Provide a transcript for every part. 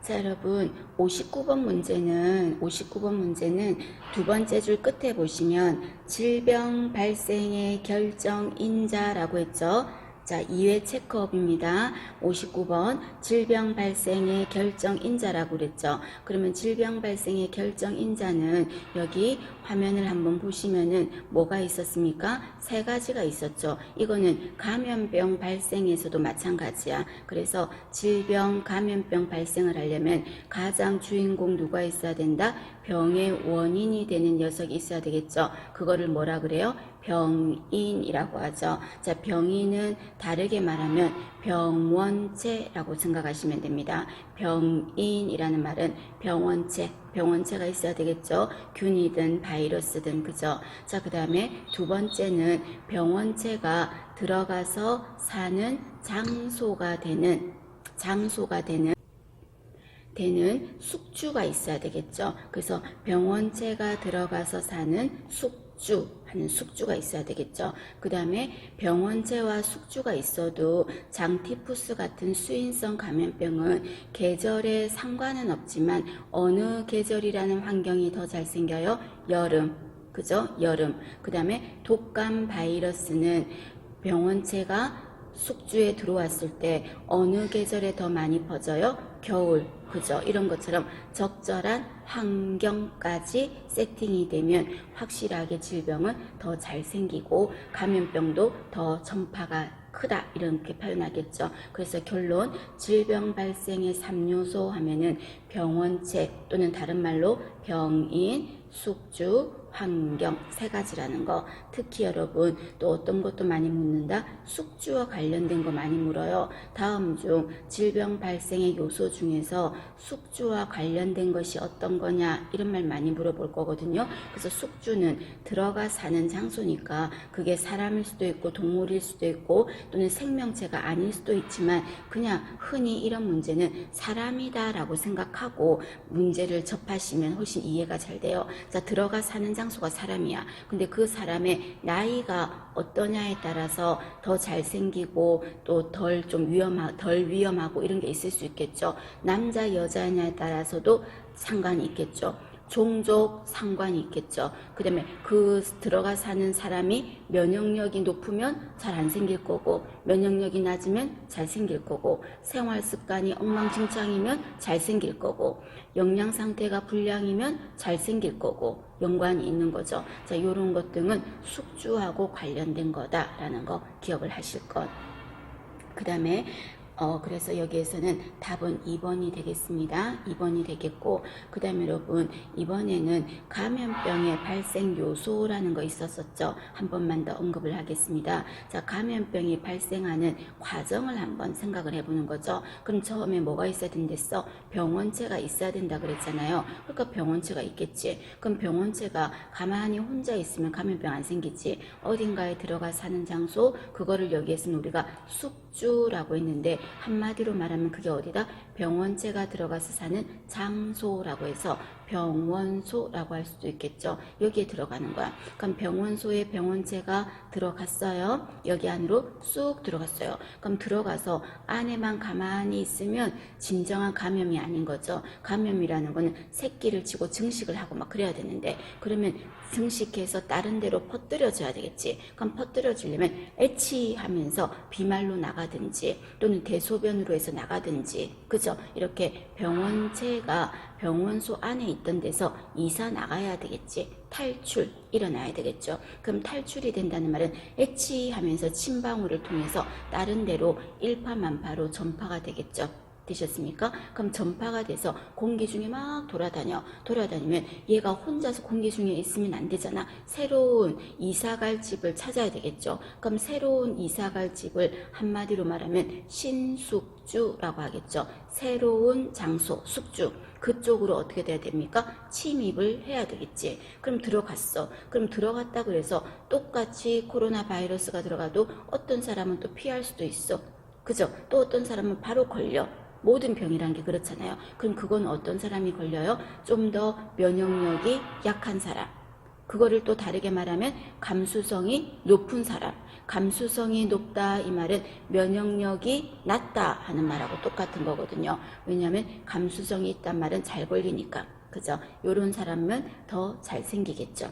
자, 여러분, 59번 문제는 두 번째 줄 끝에 보시면 질병 발생의 결정인자라고 했죠. 자, 2회 체크업입니다. 59번 질병 발생의 결정인자라고 그랬죠. 그러면 질병 발생의 결정인자는 여기 화면을 한번 보시면은 뭐가 있었습니까? 세 가지가 있었죠. 이거는 감염병 발생에서도 마찬가지야. 그래서 질병, 감염병 발생을 하려면 가장 주인공 누가 있어야 된다? 병의 원인이 되는 녀석이 있어야 되겠죠. 그거를 뭐라 그래요? 병인이라고 하죠. 자, 병인은 다르게 말하면 병원체라고 생각하시면 됩니다. 병인이라는 말은 병원체가 있어야 되겠죠. 균이든 바이러스든, 그죠? 자, 그 다음에 두 번째는 병원체가 들어가서 사는 장소가 되는 숙주가 있어야 되겠죠. 그래서 병원체가 들어가서 사는 숙주가 있어야 되겠죠. 그 다음에 병원체와 숙주가 있어도 장티푸스 같은 수인성 감염병은 계절에 상관은 없지만 어느 계절이라는 환경이 더 잘 생겨요? 여름. 그죠? 여름. 그 다음에 독감 바이러스는 병원체가 숙주에 들어왔을 때 어느 계절에 더 많이 퍼져요? 겨울. 그죠? 이런 것처럼 적절한 환경까지 세팅이 되면 확실하게 질병은 더 잘 생기고 감염병도 더 전파가 크다, 이렇게 표현하겠죠. 그래서 결론, 질병 발생의 3요소 하면은 병원체 또는 다른 말로 병인, 숙주, 환경 세 가지라는 거. 특히 여러분 또 어떤 것도 많이 묻는다? 숙주와 관련된 거 많이 물어요. 다음 중 질병 발생의 요소 중에서 숙주와 관련된 것이 어떤 거냐, 이런 말 많이 물어볼 거거든요. 그래서 숙주는 들어가 사는 장소니까 그게 사람일 수도 있고 동물일 수도 있고 또는 생명체가 아닐 수도 있지만 그냥 흔히 이런 문제는 사람이다 라고 생각하고 문제를 접하시면 훨씬 이해가 잘 돼요. 자, 들어가 사는 장소가 사람이야. 근데 그 사람의 나이가 어떠냐에 따라서 더 잘생기고 또 덜 위험하고 이런 게 있을 수 있겠죠. 남자 여자냐에 따라서도 상관이 있겠죠. 종족 상관이 있겠죠. 그 다음에 그 들어가 사는 사람이 면역력이 높으면 잘 안 생길 거고, 면역력이 낮으면 잘 생길 거고, 생활 습관이 엉망진창이면 잘 생길 거고, 영양 상태가 불량이면 잘 생길 거고, 연관이 있는 거죠. 자, 요런 것 등은 숙주하고 관련된 거다라는 거 기억을 하실 것. 그 다음에 그래서 여기에서는 답은 2번이 되겠습니다. 2번이 되겠고, 그 다음에 여러분 이번에는 감염병의 발생 요소라는 거 있었었죠. 한 번만 더 언급을 하겠습니다. 자, 감염병이 발생하는 과정을 한번 생각을 해보는 거죠. 그럼 처음에 뭐가 있어야 된댔어? 병원체가 있어야 된다 그랬잖아요. 그러니까 병원체가 있겠지. 그럼 병원체가 가만히 혼자 있으면 감염병 안 생기지. 어딘가에 들어가 사는 장소, 그거를 여기에서는 우리가 숙주라고 했는데 한마디로 말하면 그게 어디다? 병원체가 들어가서 사는 장소라고 해서 병원소라고 할 수도 있겠죠. 여기에 들어가는 거야. 그럼 병원소에 병원체가 들어갔어요. 여기 안으로 쑥 들어갔어요. 그럼 들어가서 안에만 가만히 있으면 진정한 감염이 아닌 거죠. 감염이라는 거는 새끼를 치고 증식을 하고 막 그래야 되는데, 그러면 증식해서 다른 데로 퍼뜨려져야 되겠지. 그럼 퍼뜨려지려면 애취하면서 비말로 나가든지 또는 대소변으로 해서 나가든지, 그죠? 이렇게 병원체가 병원소 안에 있던 데서 이사 나가야 되겠지. 탈출 일어나야 되겠죠. 그럼 탈출이 된다는 말은 애취하면서 침방울을 통해서 다른 데로 일파만파로 전파가 되겠죠. 되셨습니까? 그럼 전파가 돼서 공기 중에 막 돌아다니면 얘가 혼자서 공기 중에 있으면 안 되잖아. 새로운 이사갈 집을 찾아야 되겠죠. 그럼 새로운 이사갈 집을 한마디로 말하면 신숙주라고 하겠죠. 새로운 장소, 숙주. 그쪽으로 어떻게 돼야 됩니까? 침입을 해야 되겠지. 그럼 들어갔어. 그럼 들어갔다 그래서 똑같이 코로나 바이러스가 들어가도 어떤 사람은 또 피할 수도 있어. 그죠? 또 어떤 사람은 바로 걸려. 모든 병이란 게 그렇잖아요. 그럼 그건 어떤 사람이 걸려요? 좀 더 면역력이 약한 사람. 그거를 또 다르게 말하면 감수성이 높은 사람. 감수성이 높다 이 말은 면역력이 낮다 하는 말하고 똑같은 거거든요. 왜냐하면 감수성이 있단 말은 잘 걸리니까. 그죠? 요런 사람은 더 잘생기겠죠.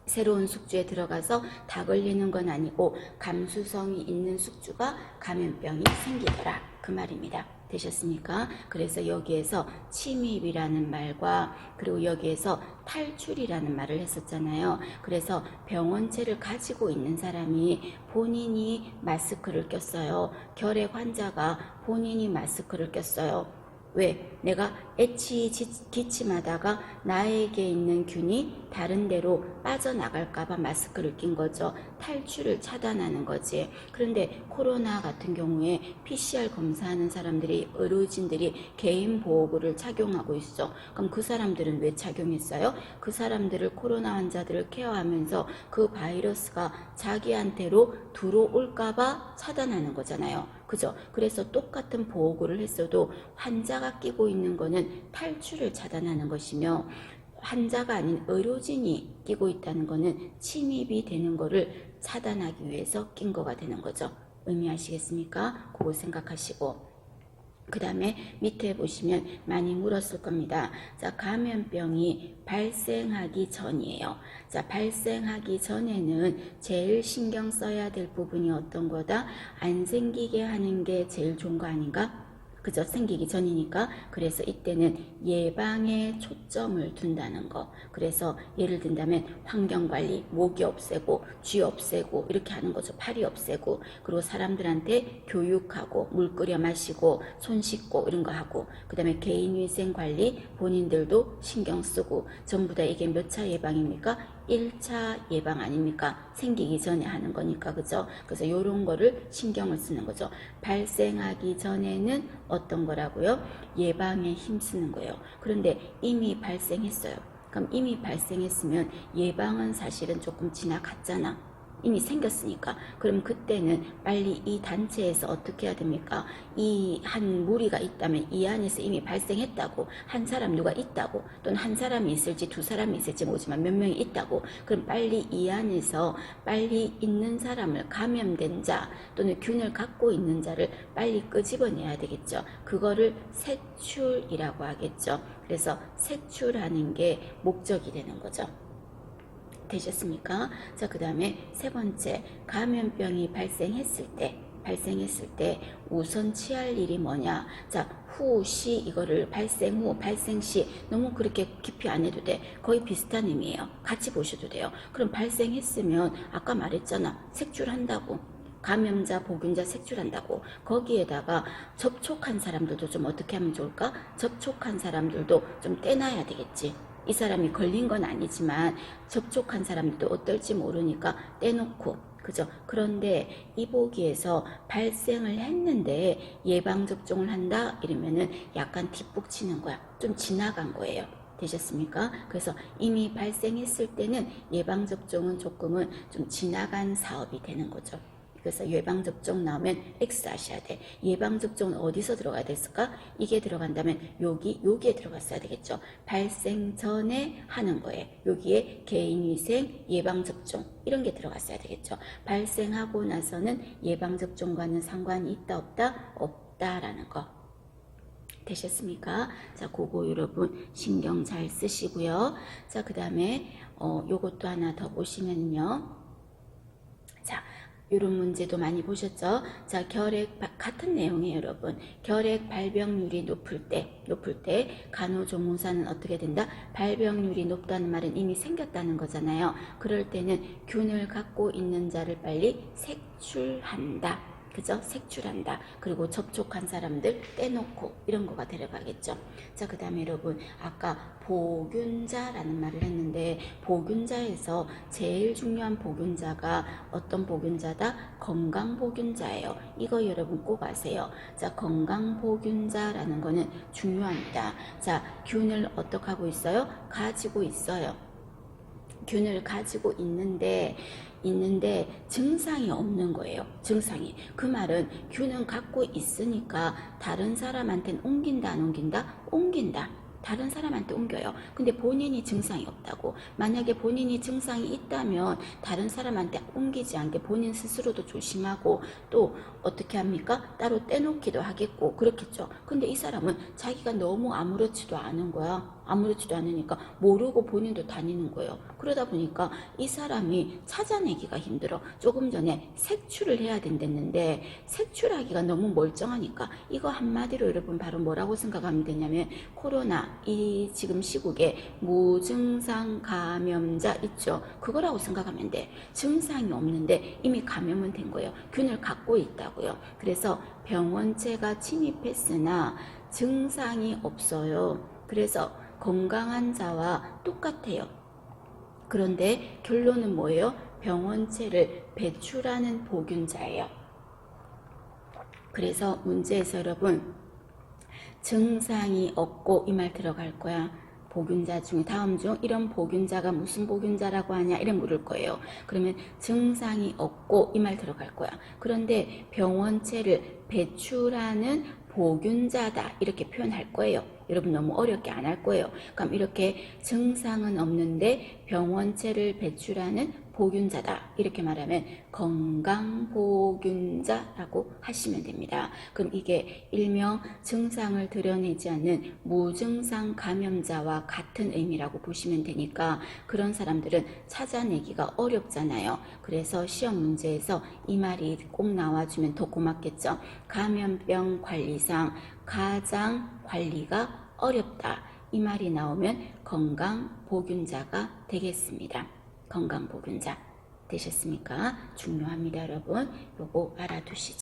새로운 숙주에 들어가서 다 걸리는 건 아니고 감수성이 있는 숙주가 감염병이 생기더라 그 말입니다. 되셨습니까? 그래서 여기에서 침입이라는 말과 그리고 여기에서 탈출이라는 말을 했었잖아요. 그래서 병원체를 가지고 있는 사람이 본인이 마스크를 꼈어요. 결핵 환자가 본인이 마스크를 꼈어요. 왜? 내가 기침하다가 나에게 있는 균이 다른 데로 빠져나갈까봐 마스크를 낀 거죠. 탈출을 차단하는 거지. 그런데 코로나 같은 경우에 PCR 검사하는 사람들이, 의료진들이 개인 보호구를 착용하고 있어. 그럼 그 사람들은 왜 착용했어요? 그 사람들을, 코로나 환자들을 케어하면서 그 바이러스가 자기한테로 들어올까봐 차단하는 거잖아요. 그죠? 그래서 똑같은 보호구를 했어도 환자가 끼고 있는 거는 탈출을 차단하는 것이며 환자가 아닌 의료진이 끼고 있다는 거는 침입이 되는 거를 차단하기 위해서 낀 거가 되는 거죠. 의미하시겠습니까? 그거 생각하시고. 그 다음에 밑에 보시면 많이 물었을 겁니다. 자, 감염병이 발생하기 전이에요. 자, 발생하기 전에는 제일 신경 써야 될 부분이 어떤 거다? 안 생기게 하는 게 제일 좋은 거 아닌가? 그죠? 생기기 전이니까. 그래서 이때는 예방에 초점을 둔다는 거. 그래서 예를 든다면 환경관리, 모기 없애고 쥐 없애고 이렇게 하는 거죠. 파리 없애고, 그리고 사람들한테 교육하고 물 끓여 마시고 손 씻고 이런 거 하고, 그 다음에 개인위생관리 본인들도 신경 쓰고, 전부 다 이게 몇 차 예방입니까? 1차 예방 아닙니까? 생기기 전에 하는 거니까. 그죠? 그래서 요런 거를 신경을 쓰는 거죠. 발생하기 전에는 어떤 거라고요? 예방에 힘쓰는 거예요. 그런데 이미 발생했어요. 그럼 이미 발생했으면 예방은 사실은 조금 지나갔잖아. 이미 생겼으니까. 그럼 그때는 빨리 이 단체에서 어떻게 해야 됩니까? 이 한 무리가 있다면 이 안에서 이미 발생했다고, 한 사람 누가 있다고, 또는 한 사람이 있을지 두 사람이 있을지 모르지만 몇 명이 있다고, 그럼 빨리 이 안에서 빨리 있는 사람을, 감염된 자 또는 균을 갖고 있는 자를 빨리 끄집어내야 되겠죠. 그거를 색출이라고 하겠죠. 그래서 색출하는 게 목적이 되는 거죠. 되셨습니까? 자, 그 다음에 세 번째, 감염병이 발생했을 때 우선 취할 일이 뭐냐? 자, 후, 시 이거를 발생 후, 발생 시 너무 그렇게 깊이 안 해도 돼. 거의 비슷한 의미예요. 같이 보셔도 돼요. 그럼 발생했으면 아까 말했잖아. 색출한다고. 감염자, 보균자 색출한다고. 거기에다가 접촉한 사람들도 좀 어떻게 하면 좋을까? 접촉한 사람들도 좀 떼놔야 되겠지. 이 사람이 걸린 건 아니지만 접촉한 사람들도 어떨지 모르니까 떼놓고, 그죠? 그런데 이 보기에서 발생을 했는데 예방접종을 한다 이러면은 약간 뒷북치는 거야. 좀 지나간 거예요. 되셨습니까? 그래서 이미 발생했을 때는 예방접종은 조금은 좀 지나간 사업이 되는 거죠. 그래서 예방접종 나오면 X 하셔야 돼. 예방접종은 어디서 들어가야 됐을까? 이게 들어간다면 여기에 들어갔어야 되겠죠. 발생 전에 하는 거예요. 여기에 개인위생, 예방접종 이런 게 들어갔어야 되겠죠. 발생하고 나서는 예방접종과는 상관이 있다 없다? 없다라는 거. 되셨습니까? 자, 그거 여러분 신경 잘 쓰시고요. 자, 그 다음에 요것도 하나 더 보시면요. 자, 이런 문제도 많이 보셨죠? 자, 결핵 같은 내용이에요, 여러분. 결핵 발병률이 높을 때 간호조무사는 어떻게 된다? 발병률이 높다는 말은 이미 생겼다는 거잖아요. 그럴 때는 균을 갖고 있는 자를 빨리 색출한다. 그죠? 색출한다. 그리고 접촉한 사람들 떼놓고 이런 거가 들어가겠죠. 자, 그 다음에 여러분 아까 보균자라는 말을 했는데 보균자에서 제일 중요한 보균자가 어떤 보균자다? 건강보균자예요. 이거 여러분 꼭 아세요. 자, 건강보균자라는 거는 중요합니다. 자, 균을 어떻게 하고 있어요? 가지고 있어요. 균을 가지고 있는데 증상이 없는 거예요. 증상이. 그 말은 균은 갖고 있으니까 다른 사람한테는 옮긴다 안 옮긴다? 옮긴다. 다른 사람한테 옮겨요. 근데 본인이 증상이 없다고. 만약에 본인이 증상이 있다면 다른 사람한테 옮기지 않게 본인 스스로도 조심하고 또 어떻게 합니까? 따로 떼놓기도 하겠고 그렇겠죠. 근데 이 사람은 자기가 너무 아무렇지도 않은 거야. 아무렇지도 않으니까 모르고 본인도 다니는 거예요. 그러다 보니까 이 사람이 찾아내기가 힘들어. 조금 전에 색출을 해야 된댔는데 색출하기가 너무 멀쩡하니까 이거 한마디로 여러분 바로 뭐라고 생각하면 되냐면 코로나 이 지금 시국에 무증상 감염자 있죠. 그거라고 생각하면 돼. 증상이 없는데 이미 감염은 된 거예요. 균을 갖고 있다고요. 그래서 병원체가 침입했으나 증상이 없어요. 그래서 건강한 자와 똑같아요. 그런데 결론은 뭐예요? 병원체를 배출하는 보균자예요. 그래서 문제에서 여러분 증상이 없고 이 말 들어갈 거야. 보균자 중 다음 중 이런 보균자가 무슨 보균자라고 하냐 이래 물을 거예요. 그러면 증상이 없고 이 말 들어갈 거야. 그런데 병원체를 배출하는 보균자다 이렇게 표현할 거예요. 여러분 너무 어렵게 안 할 거예요. 그럼 이렇게 증상은 없는데 병원체를 배출하는 보균자다 이렇게 말하면 건강보균자라고 하시면 됩니다. 그럼 이게 일명 증상을 드러내지 않는 무증상 감염자와 같은 의미라고 보시면 되니까 그런 사람들은 찾아내기가 어렵잖아요. 그래서 시험 문제에서 이 말이 꼭 나와주면 더 고맙겠죠. 감염병 관리상 가장 관리가 어렵다. 이 말이 나오면 건강보균자가 되겠습니다. 건강보균자 되셨습니까? 중요합니다, 여러분. 요거 알아두시죠.